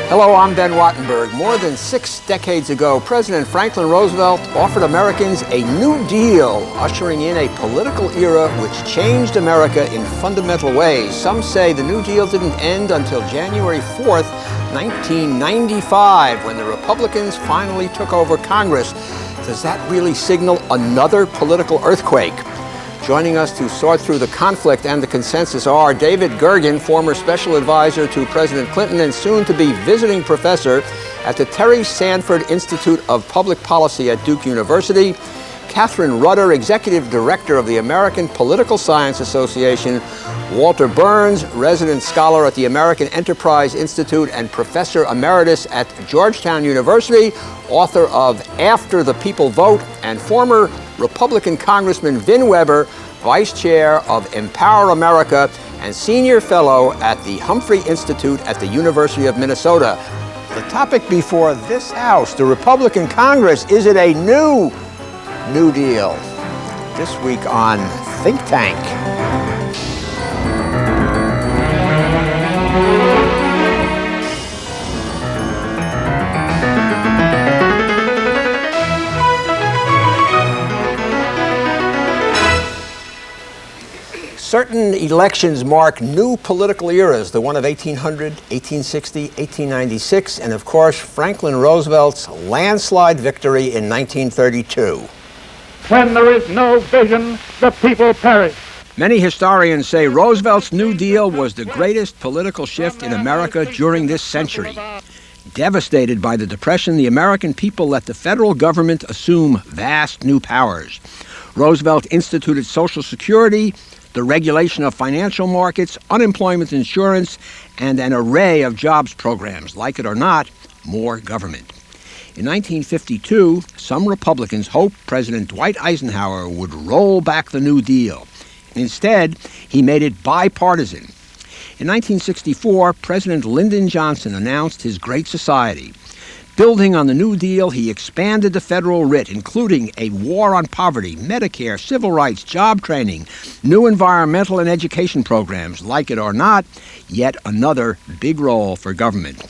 Hello, I'm Ben Wattenberg. More than 6 decades ago, President Franklin Roosevelt offered Americans a New Deal, ushering in a political era which changed America in fundamental ways. Some say the New Deal didn't end until January 4th, 1995, when the Republicans finally took over Congress. Does that really signal another political earthquake? Joining us to sort through the conflict and the consensus are David Gergen, former special advisor to President Clinton and soon to be visiting professor at the Sanford Institute of Public Policy at Duke University, Catherine Rudder, executive director of the American Political Science Association, Walter Berns, resident scholar at the American Enterprise Institute and professor emeritus at Georgetown University, author of After the People Vote, and former Republican Congressman Vin Weber, vice chair of Empower America and senior fellow at the Humphrey Institute at the University of Minnesota. The topic before this House, the Republican Congress, is it a New Deal? This week on Think Tank. Certain elections mark new political eras, the one of 1800, 1860, 1896, and of course, Franklin Roosevelt's landslide victory in 1932. When there is no vision, the people perish. Many historians say Roosevelt's New Deal was the greatest political shift in America during this century. Devastated by the Depression, the American people let the federal government assume vast new powers. Roosevelt instituted Social Security, the regulation of financial markets, unemployment insurance, and an array of jobs programs. Like it or not, more government. In 1952, some Republicans hoped President Dwight Eisenhower would roll back the New Deal. Instead, he made it bipartisan. In 1964, President Lyndon Johnson announced his Great Society. Building on the New Deal, he expanded the federal writ, including a war on poverty, Medicare, civil rights, job training, new environmental and education programs. Like it or not, yet another big role for government.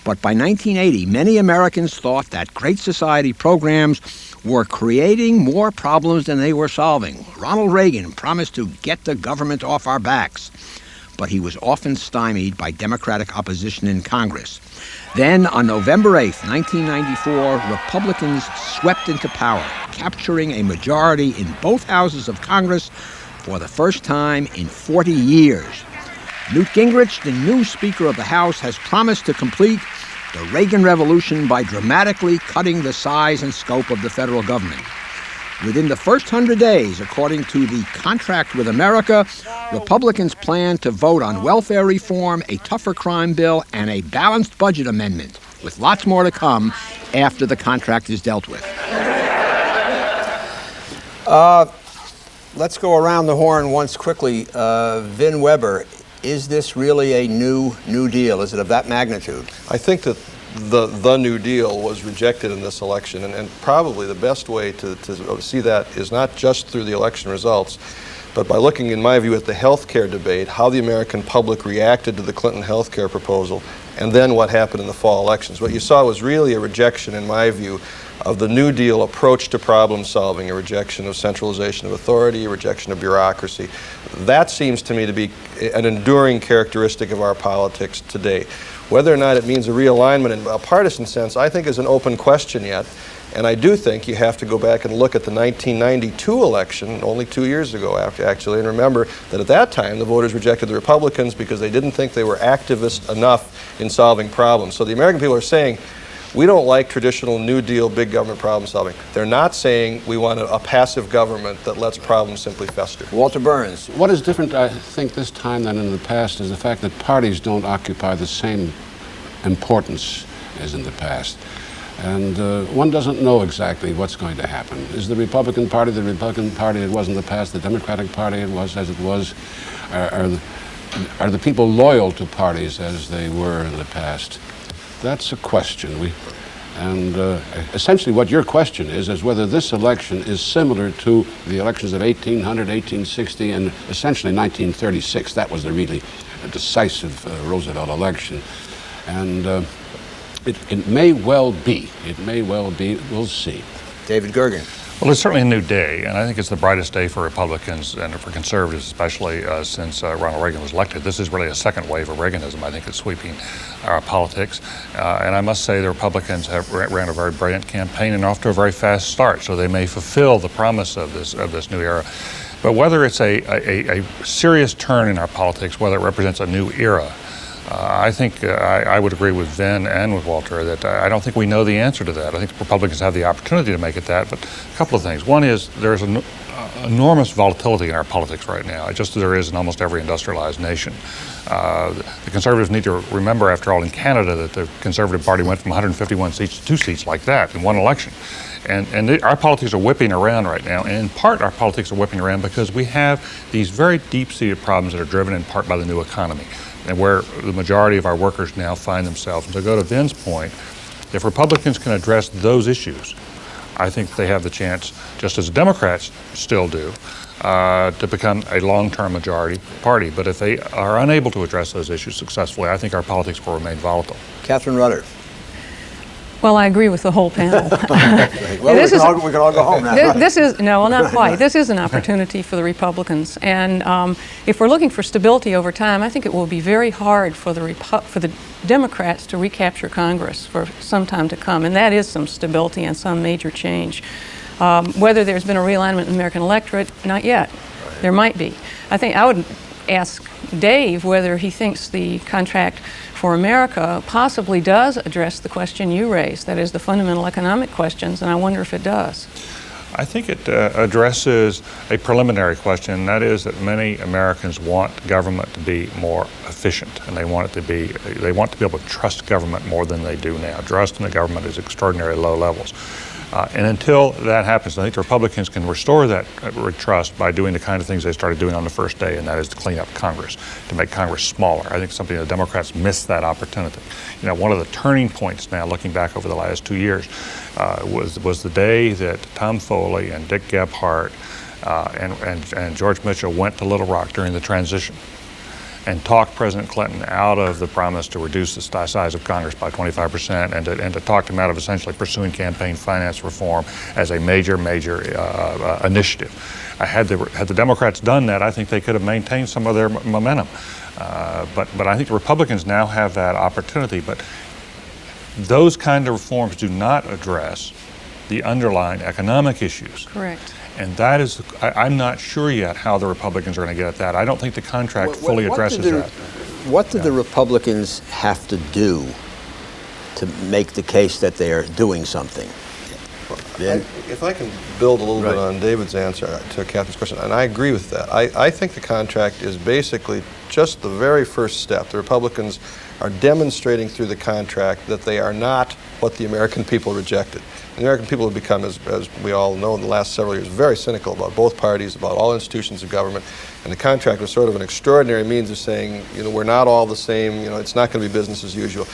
But by 1980, many Americans thought that Great Society programs were creating more problems than they were solving. Ronald Reagan promised to get the government off our backs, but he was often stymied by Democratic opposition in Congress. Then, on November 8th, 1994, Republicans swept into power, capturing a majority in both houses of Congress for the first time in 40 years. Newt Gingrich, the new Speaker of the House, has promised to complete the Reagan Revolution by dramatically cutting the size and scope of the federal government. Within the first 100 days, according to the Contract with America, Republicans plan to vote on welfare reform, a tougher crime bill, and a balanced budget amendment, with lots more to come after the contract is dealt with. Let's go around the horn once quickly. Vin Weber, is this really a new deal? Is it of that magnitude? I think that the New Deal was rejected in this election, and probably the best way to see that is not just through the election results, but by looking, in my view, at the health care debate, how the American public reacted to the Clinton health care proposal, and then what happened in the fall elections. What you saw was really a rejection, in my view, of the New Deal approach to problem solving, a rejection of centralization of authority, a rejection of bureaucracy. That seems to me to be an enduring characteristic of our politics today. Whether or not it means a realignment in a partisan sense, I think is an open question yet. And I do think you have to go back and look at the 1992 election, only 2 years ago actually, and remember that at that time the voters rejected the Republicans because they didn't think they were activist enough in solving problems. So the American people are saying, we don't like traditional New Deal, big government problem solving. They're not saying we want a passive government that lets problems simply fester. Walter Berns. What is different, I think, this time than in the past is the fact that parties don't occupy the same importance as in the past. And one doesn't know exactly what's going to happen. Is the Republican Party it was in the past, the Democratic Party it was as it was? Are the people loyal to parties as they were in the past? That's a question. Essentially what your question is whether this election is similar to the elections of 1800, 1860, and essentially 1936. That was the really decisive Roosevelt election. And it may well be. It may well be. We'll see. David Gergen. Well, it's certainly a new day, and I think it's the brightest day for Republicans and for conservatives, especially since Ronald Reagan was elected. This is really a second wave of Reaganism. I think it's sweeping our politics. And I must say the Republicans have ran a very brilliant campaign and off to a very fast start, so they may fulfill the promise of this new era. But whether it's a serious turn in our politics, whether it represents a new era, I think I would agree with Vin and with Walter that I don't think we know the answer to that. I think Republicans have the opportunity to make it that, but a couple of things. One is there's an enormous volatility in our politics right now, just as there is in almost every industrialized nation. The Conservatives need to remember, after all, in Canada, that the Conservative Party went from 151 seats to 2 seats like that in one election. And our politics are whipping around right now, and in part our politics are whipping around because we have these very deep-seated problems that are driven in part by the new economy, and where the majority of our workers now find themselves. And to go to Vin's point, if Republicans can address those issues, I think they have the chance, just as Democrats still do, to become a long-term majority party. But if they are unable to address those issues successfully, I think our politics will remain volatile. Catherine Rudder. Well, I agree with the whole panel. Well, we can all go home now. This is, no, well, not quite. This is an opportunity for the Republicans. And if we're looking for stability over time, I think it will be very hard for the Democrats to recapture Congress for some time to come. And that is some stability and some major change. Whether there's been a realignment in the American electorate, not yet. There might be. I think I would ask Dave whether he thinks the contract for America possibly does address the question you raised, that is the fundamental economic questions, and I wonder if it does. I think it addresses a preliminary question, and that is that many Americans want government to be more efficient, and they want to be able to trust government more than they do now. Trust in the government is extraordinarily low levels. And until that happens, I think the Republicans can restore that trust by doing the kind of things they started doing on the first day, and that is to clean up Congress, to make Congress smaller. I think something the Democrats missed that opportunity. You know, one of the turning points now, looking back over the last 2 years, was the day that Tom Foley and Dick Gephardt and George Mitchell went to Little Rock during the transition and talked President Clinton out of the promise to reduce the size of Congress by 25% and to talk him out of essentially pursuing campaign finance reform as a major initiative. Had the Democrats done that, I think they could have maintained some of their momentum. But I think the Republicans now have that opportunity. But those kind of reforms do not address the underlying economic issues. Correct. And that is, I'm not sure yet how the Republicans are going to get at that. I don't think the contract fully addresses that. What do the Republicans have to do to make the case that they are doing something? If I can build a little bit on David's answer to Catherine's question, and I agree with that. I think the contract is basically just the very first step. The Republicans are demonstrating through the contract that they are not what the American people rejected. The American people have become, as we all know in the last several years, very cynical about both parties, about all institutions of government, and the contract was sort of an extraordinary means of saying, you know, we're not all the same, you know, it's not going to be business as usual.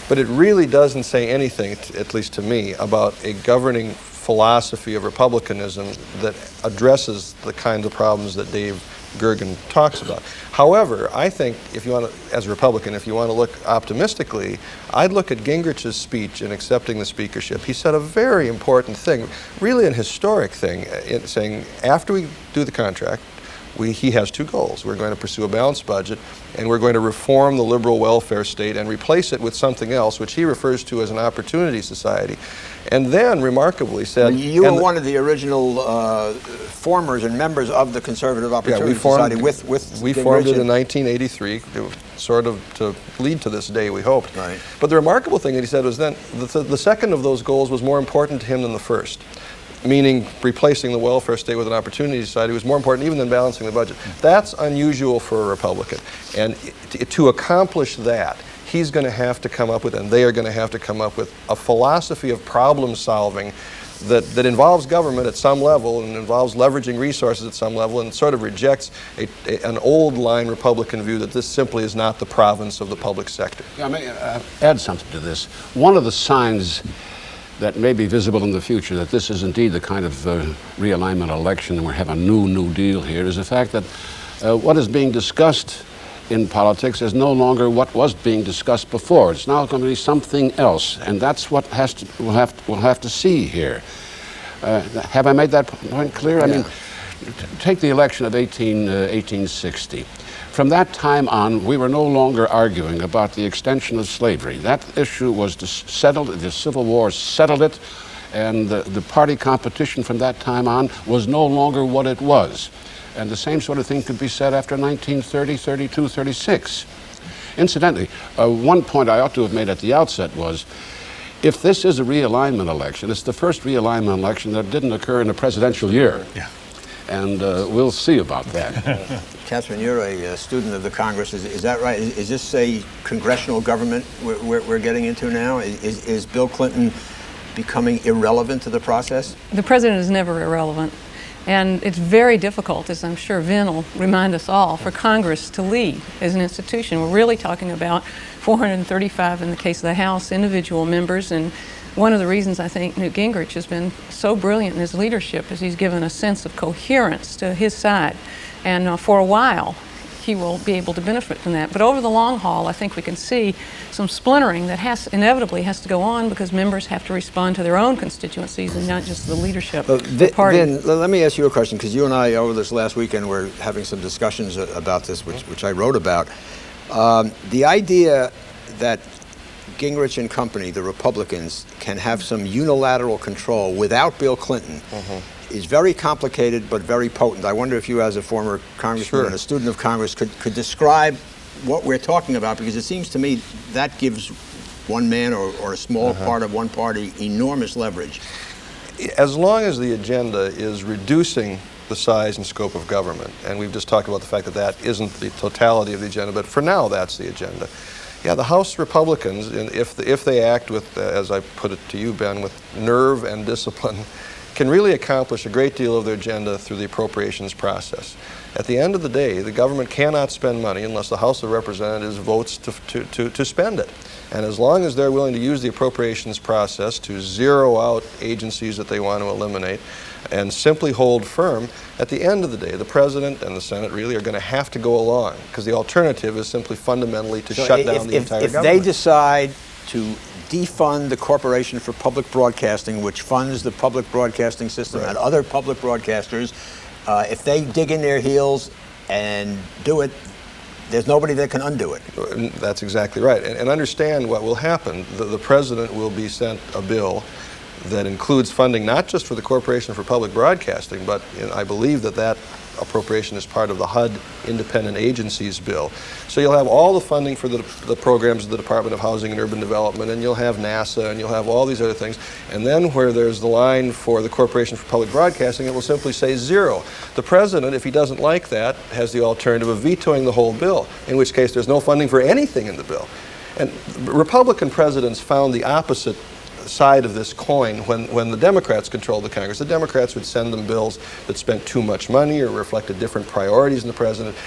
But it really doesn't say anything, at least to me, about a governing philosophy of republicanism that addresses the kinds of problems that Dave Gergen talks about. However, I think if you want to, as a Republican, if you want to look optimistically, I'd look at Gingrich's speech in accepting the speakership. He said a very important thing, really an historic thing, in saying after we do the contract, he has 2 goals. We're going to pursue a balanced budget, and we're going to reform the liberal welfare state and replace it with something else, which he refers to as an opportunity society. And then, remarkably, said... You were one of the original formers and members of the Conservative Opportunity Society with we formed it in 1983, sort of to lead to this day, we hoped. Right. But the remarkable thing that he said was then, the second of those goals was more important to him than the first. Meaning replacing the welfare state with an opportunity society was more important even than balancing the budget. That's unusual for a Republican. And to accomplish that, he's going to have to come up with, and they are going to have to come up with, a philosophy of problem solving that involves government at some level and involves leveraging resources at some level and sort of rejects an old line Republican view that this simply is not the province of the public sector. Yeah, I may add something to this. One of the signs that may be visible in the future that this is indeed the kind of realignment election and we have a new deal here is the fact that what is being discussed in politics is no longer what was being discussed before. It's now going to be something else, and that's what we'll have to see here. Have I made that point clear? Yeah. I mean, take the election of 1860. From that time on, we were no longer arguing about the extension of slavery. That issue was settled. The Civil War settled it, and the party competition from that time on was no longer what it was. And the same sort of thing could be said after 1930, 32, 36. Incidentally, one point I ought to have made at the outset was, if this is a realignment election, it's the first realignment election that didn't occur in a presidential year. Yeah. And we'll see about that. Catherine, you're a student of the Congress. Is that right? Is this a congressional government we're getting into now? Is Bill Clinton becoming irrelevant to the process? The president is never irrelevant. And it's very difficult, as I'm sure Vin will remind us all, for Congress to lead as an institution. We're really talking about 435 in the case of the House, individual members, and one of the reasons I think Newt Gingrich has been so brilliant in his leadership is he's given a sense of coherence to his side. And for a while, he will be able to benefit from that. But over the long haul, I think we can see some splintering that inevitably has to go on because members have to respond to their own constituencies and not just the leadership of the party. Vin, let me ask you a question, because you and I, over this last weekend, were having some discussions about this, which I wrote about. The idea that Gingrich and company, the Republicans, can have some unilateral control without Bill Clinton is very complicated but very potent. I wonder if you, as a former congressman and a student of Congress, could describe what we're talking about, because it seems to me that gives one man or a small part of one party enormous leverage. As long as the agenda is reducing the size and scope of government, and we've just talked about the fact that that isn't the totality of the agenda, but for now that's the agenda. Yeah, the House Republicans, if they act with, as I put it to you, Ben, with nerve and discipline, can really accomplish a great deal of their agenda through the appropriations process. At the end of the day, the government cannot spend money unless the House of Representatives votes to spend it. And as long as they're willing to use the appropriations process to zero out agencies that they want to eliminate and simply hold firm, at the end of the day, the President and the Senate really are going to have to go along, because the alternative is simply fundamentally to shut down the entire government. If they decide to defund the Corporation for Public Broadcasting, which funds the public broadcasting system and other public broadcasters, if they dig in their heels and do it, there's nobody that can undo it. That's exactly right. And understand what will happen. The President will be sent a bill that includes funding not just for the Corporation for Public Broadcasting, but I believe that appropriation is part of the HUD Independent Agencies Bill. So you'll have all the funding for the programs of the Department of Housing and Urban Development, and you'll have NASA, and you'll have all these other things. And then where there's the line for the Corporation for Public Broadcasting, it will simply say zero. The President, if he doesn't like that, has the alternative of vetoing the whole bill, in which case there's no funding for anything in the bill. And Republican presidents found the opposite side of this coin when the Democrats controlled the Congress. The Democrats would send them bills that spent too much money or reflected different priorities in the President.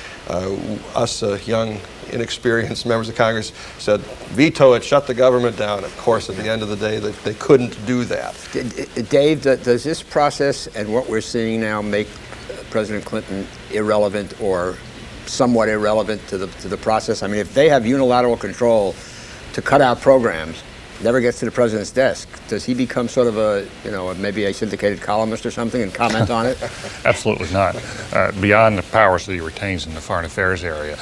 Us young, inexperienced members of Congress said, veto it, shut the government down. Of course, at the end of the day, they couldn't do that. Dave, does this process and what we're seeing now make President Clinton irrelevant or somewhat irrelevant to the process? I mean, if they have unilateral control to cut out programs, never gets to the president's desk, does he become sort of maybe a syndicated columnist or something and comment on it? Absolutely not. Beyond the powers that he retains in the foreign affairs area,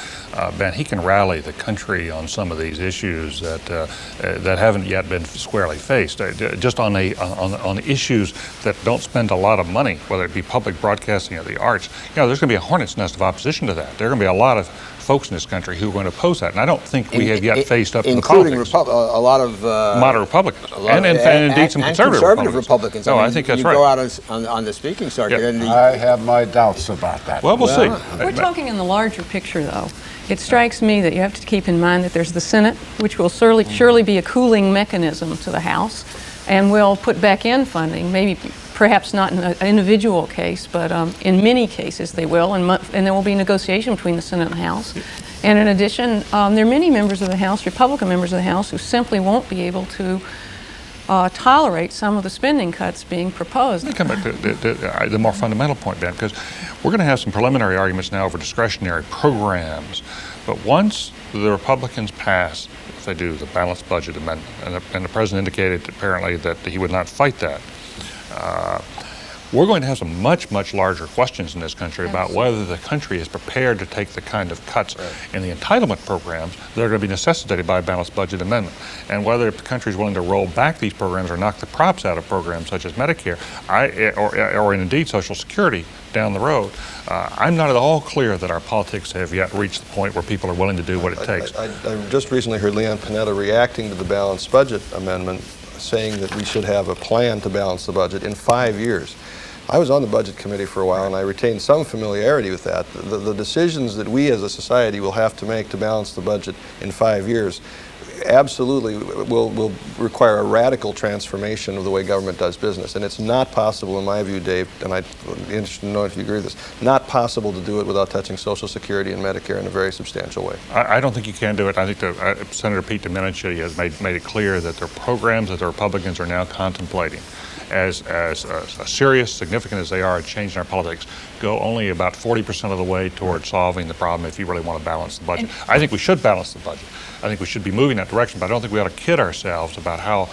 Ben, he can rally the country on some of these issues that haven't yet been squarely faced. Just on issues that don't spend a lot of money, whether it be public broadcasting or the arts, there's going to be a hornet's nest of opposition to that. There are going to be a lot of folks in this country who are going to oppose that, and I don't think we have yet faced up to the politics. Including a lot of moderate Republicans, and indeed some conservative Republicans. No, I think that's right. You go out on the speaking circuit, and I have my doubts about that. Well, we'll see. We're talking in the larger picture, though. It strikes me that you have to keep in mind that there's the Senate, which will surely be a cooling mechanism to the House, and will put back in funding, maybe perhaps not in an individual case, but in many cases they will, and there will be negotiation between the Senate and the House. And in addition, there are many members of the House, Republican members of the House, who simply won't be able to tolerate some of the spending cuts being proposed. Let me come back to the more fundamental point, Ben, because we're going to have some preliminary arguments now over discretionary programs But once the Republicans pass, if they do, the balanced budget amendment, and the president indicated apparently that he would not fight that, we're going to have some much, much larger questions in this country about whether the country is prepared to take the kind of cuts in the entitlement programs that are going to be necessitated by a balanced budget amendment, and whether the country is willing to roll back these programs or knock the props out of programs such as Medicare or indeed Social Security down the road. I'm not at all clear that our politics have yet reached the point where people are willing to do what it takes. I just recently heard Leon Panetta reacting to the balanced budget amendment, saying that we should have a plan to balance the budget in 5 years. I was on the budget committee for a while, and I retained some familiarity with that. The decisions that we as a society will have to make to balance the budget in 5 years absolutely will require a radical transformation of the way government does business. And it's not possible, in my view, Dave, and I'd be interested to know if you agree with this, not possible to do it without touching Social Security and Medicare in a very substantial way. I don't think you can do it. I think Senator Pete Domenici has made it clear that there are programs that the Republicans are now contemplating as serious, significant as they are at changing our politics, go only about 40% of the way toward solving the problem if you really want to balance the budget. I think we should balance the budget. I think we should be moving that direction, but I don't think we ought to kid ourselves about how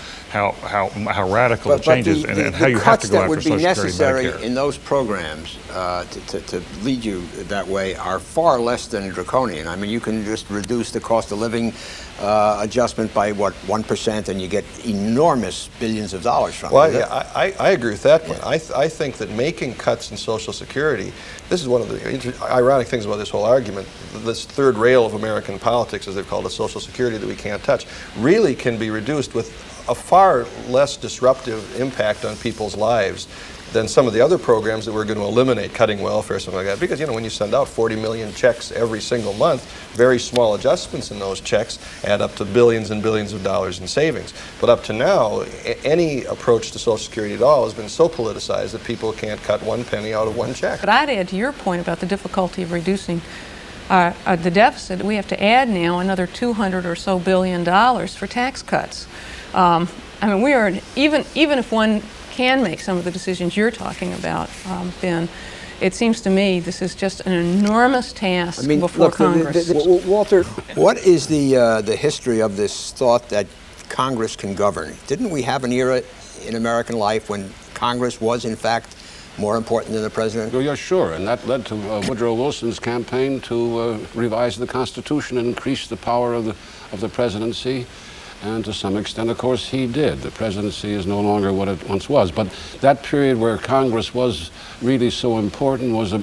radical the change is and how you have to go after Social Security and Medicare. The cuts that would be necessary in those programs to lead you that way are far less than draconian. I mean, you can just reduce the cost of living adjustment by, 1%, and you get enormous billions of dollars from it. Well, yeah, I agree with that point. I think that making cuts in Social Security, this is one of the ironic things about this whole argument, this third rail of American politics, as they've called it, Social Security that we can't touch, really can be reduced with a far less disruptive impact on people's lives than some of the other programs that we're going to eliminate, cutting welfare, something like that. Because, when you send out 40 million checks every single month, very small adjustments in those checks add up to billions and billions of dollars in savings. But up to now, any approach to Social Security at all has been so politicized that people can't cut one penny out of one check. But I'd add to your point about the difficulty of reducing the deficit. We have to add now another $200 or so billion for tax cuts. I mean, we are even if one can make some of the decisions you're talking about, Ben, it seems to me this is just an enormous task before Congress. Walter, what is the history of this thought that Congress can govern? Didn't we have an era in American life when Congress was, in fact, more important than the president? Well, yeah, sure, and that led to Woodrow Wilson's campaign to revise the Constitution and increase the power of the presidency. And to some extent, of course, he did. The presidency is no longer what it once was. But that period where Congress was really so important was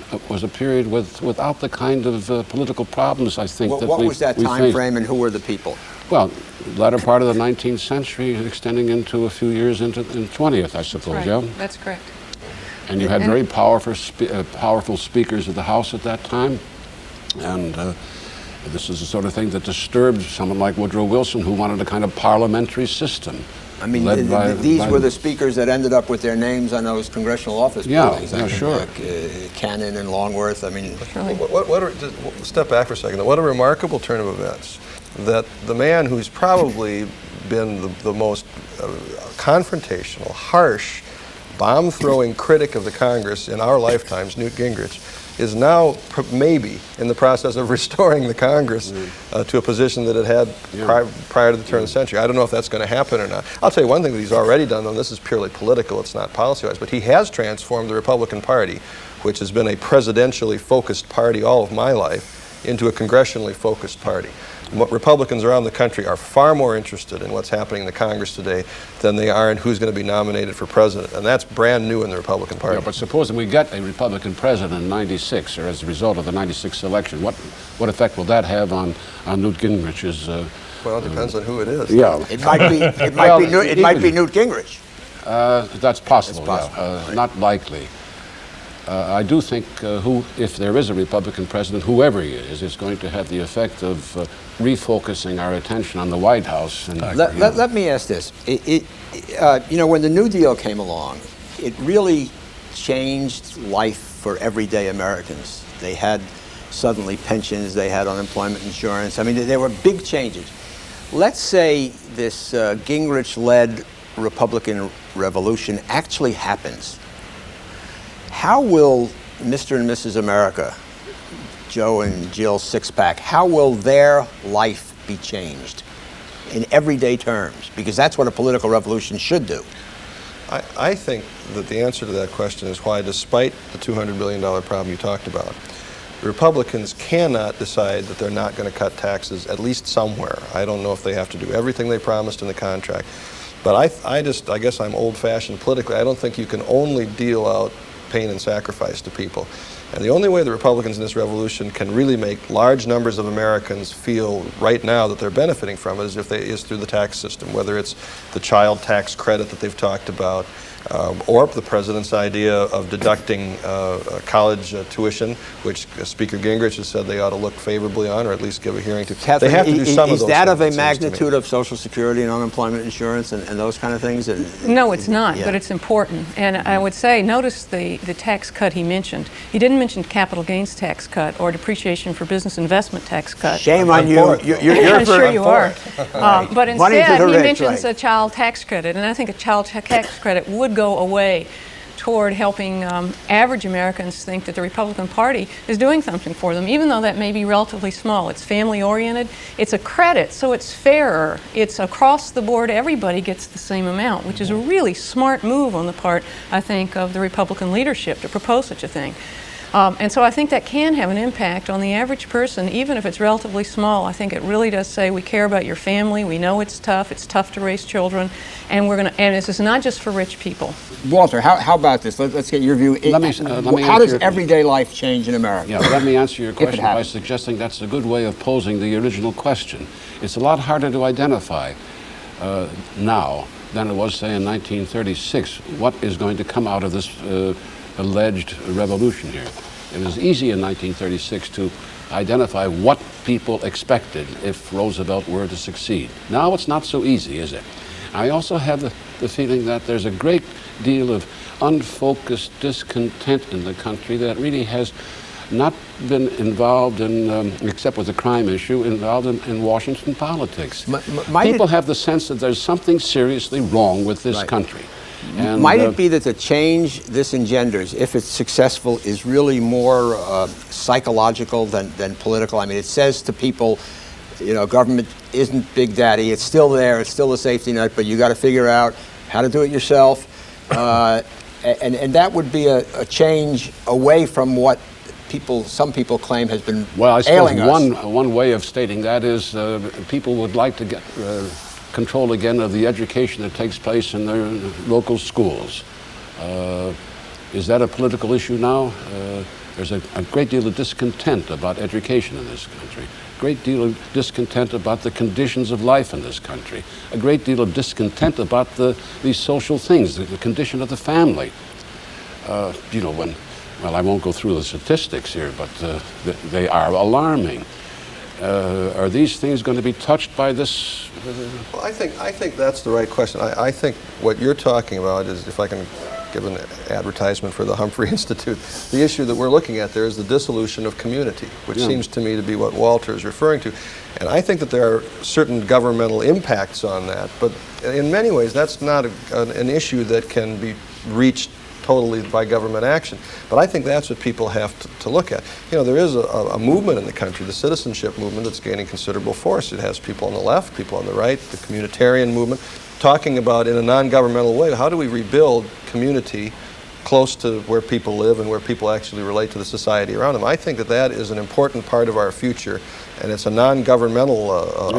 a period without the kind of political problems, I think, what was that time frame, and who were the people? Well, the latter part of the 19th century, extending into a few years into the 20th, I suppose, right. Yeah? That's correct. And you had very powerful speakers of the House at that time. And this is the sort of thing that disturbed someone like Woodrow Wilson, who wanted a kind of parliamentary system. I mean, these were the speakers that ended up with their names on those congressional office buildings. Yeah, sure. Cannon and Longworth. I mean, Step back for a second. What a remarkable turn of events that the man who's probably been the most confrontational, harsh, bomb-throwing critic of the Congress in our lifetimes, Newt Gingrich, is now maybe in the process of restoring the Congress to a position that it had prior to the turn of the century. I don't know if that's going to happen or not. I'll tell you one thing that he's already done, though, this is purely political, it's not policy-wise, but he has transformed the Republican Party, which has been a presidentially focused party all of my life, into a congressionally focused party. Republicans around the country are far more interested in what's happening in the Congress today than they are in who's going to be nominated for president. And that's brand new in the Republican Party. Yeah, but supposing we get a Republican president in '96, or as a result of the '96 election, what effect will that have on Newt Gingrich's? Well, it depends on who it is. Yeah, it might be Newt Gingrich. That's possible. It's possible. Not likely. I do think if there is a Republican president, whoever he is, it's going to have the effect of refocusing our attention on the White House. And, let me ask this. When the New Deal came along, it really changed life for everyday Americans. They had suddenly pensions, they had unemployment insurance. I mean, there were big changes. Let's say this Gingrich-led Republican revolution actually happens. How will Mr. and Mrs. America Joe and Jill's six-pack, how will their life be changed in everyday terms? Because that's what a political revolution should do. I think that the answer to that question is why, despite the $200 billion problem you talked about, the Republicans cannot decide that they're not going to cut taxes, at least somewhere. I don't know if they have to do everything they promised in the contract. But I guess I'm old-fashioned politically. I don't think you can only deal out pain and sacrifice to people. And the only way the Republicans in this revolution can really make large numbers of Americans feel right now that they're benefiting from it is through the tax system, whether it's the child tax credit that they've talked about, or the president's idea of deducting college tuition, which Speaker Gingrich has said they ought to look favorably on, or at least give a hearing to. Catherine, they have to do some of those is that of a things, it seems to me. magnitude of Social Security and unemployment insurance and those kind of things? No, it's not, Yeah. but it's important. And I would say, notice the tax cut he mentioned. He didn't mention capital gains tax cut or depreciation for business investment tax cut. Shame on you. I'm sure you are. But Money to instead, the he rich, mentions right. a child tax credit, and I think a child tax credit would go away toward helping average Americans think that the Republican Party is doing something for them, even though that may be relatively small. It's family-oriented. It's a credit, so it's fairer. It's across the board. Everybody gets the same amount, which is a really smart move on the part, I think, of the Republican leadership to propose such a thing. And so I think that can have an impact on the average person, even if it's relatively small. I think it really does say we care about your family. We know it's tough to raise children, and and this is not just for rich people. Walter, how about this? Let's get your view. How does everyday life change in America? Yeah, let me answer your question by happens. suggesting that's a good way of posing the original question. It's a lot harder to identify now than it was, say, in 1936, what is going to come out of this alleged revolution here. It was easy in 1936 to identify what people expected if Roosevelt were to succeed. Now it's not so easy, is it? I also have the feeling that there's a great deal of unfocused discontent in the country that really has not been involved in, except with the crime issue, involved in Washington politics. People have the sense that there's something seriously wrong with this country. And, might it be that the change this engenders, if it's successful, is really more psychological than political? I mean, it says to people, you know, government isn't Big Daddy. It's still there. It's still a safety net, but you got to figure out how to do it yourself. And that would be a change away from what some people claim has been ailing us. One way of stating that is people would like to get control again of the education that takes place in their local schools. Is that a political issue now? There's a great deal of discontent about education in this country, a great deal of discontent about the conditions of life in this country, a great deal of discontent about these social things, the condition of the family. You know, well, I won't go through the statistics here, but they are alarming. Are these things going to be touched by this? Well, I think that's the right question. I think what you're talking about is, if I can give an advertisement for the Humphrey Institute, the issue that we're looking at there is the dissolution of community, which seems to me to be what Walter is referring to. And I think that there are certain governmental impacts on that, but in many ways that's not an issue that can be reached totally by government action. But I think that's what people have to look at. You know, there is a movement in the country, the citizenship movement, that's gaining considerable force. It has people on the left, people on the right, the communitarian movement, talking about in a non-governmental way, how do we rebuild community close to where people live and where people actually relate to the society around them. I think that is an important part of our future, and it's a non-governmental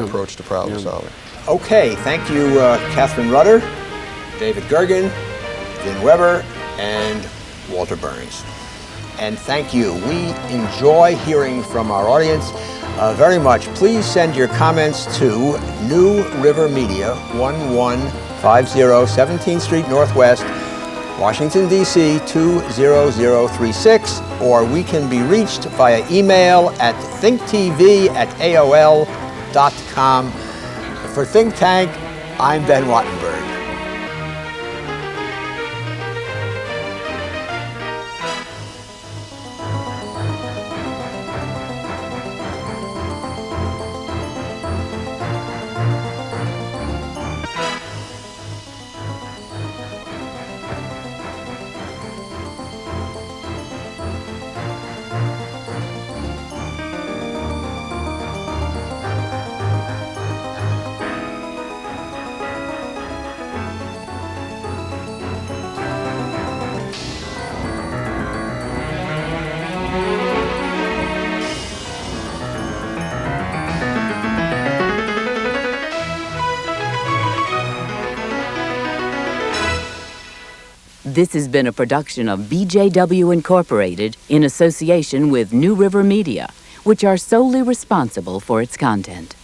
approach to problem solving. Okay, thank you, Catherine Rudder, David Gergen, Vin Weber, and Walter Berns. And thank you. We enjoy hearing from our audience very much. Please send your comments to New River Media, 1150 17th Street Northwest, Washington, D.C. 20036, or we can be reached via email at thinktv@aol.com. For Think Tank, I'm Ben Wattenberg. This has been a production of BJW Incorporated in association with New River Media, which are solely responsible for its content.